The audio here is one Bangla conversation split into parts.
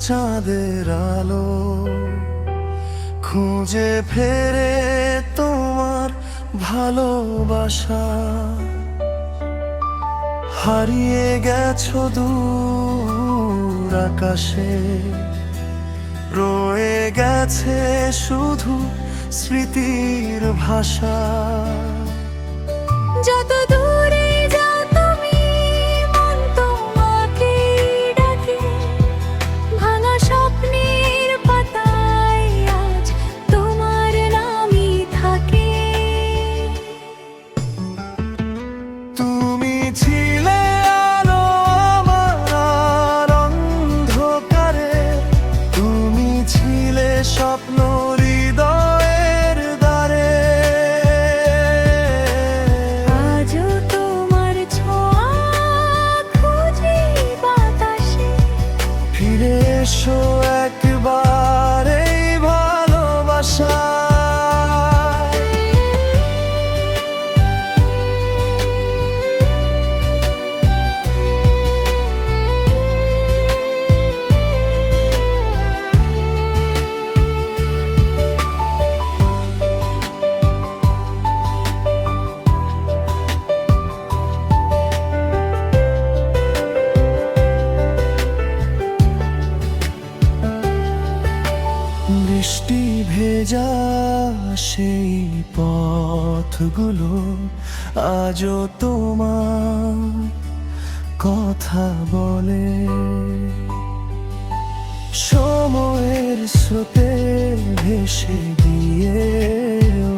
চাঁদের আলো খুঁজে ফেরে তোমার ভালোবাসা। হারিয়ে গেছো দূর আকাশে, রয়ে গেছে শুধু স্মৃতির ভাষা। যত দূরে যাও তুমি, মন তোমাকে ডাকে। ভাঙা স্বপ্নের পাতায় আজ তোমার নামই থাকে। তুমি ছিলে আলো আমার অন্ধকারে, তুমি ছিলে স্বপ্ন হৃদয়ের দ্বারে। আজও তোমার ছোঁয়া খুঁজি বাতাসে। ফিরে এসো একবার এই ভালোবাসা। বৃষ্টি ভেজা সেই পথগুলো আজও তোমার কথা বলে। সময়ের স্রোতে ভেসে গিয়েও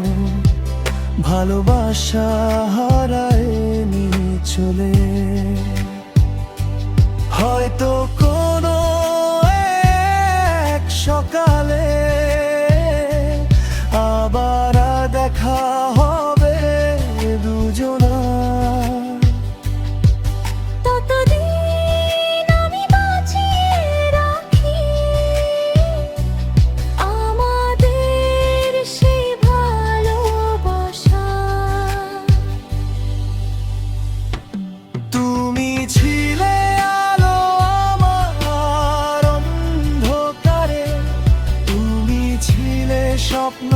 ভালোবাসা হারায়নি চলে। হয়তো কোনো এক সকালে আবার দেখা হবে দুজনার। ততদিন আমি বাঁচিয়ে রাখি আমাদের সেই ভালোবাসা। তুমি ছিলে আলো আমার অন্ধকারে, তুমি ছিলে স্বপ্ন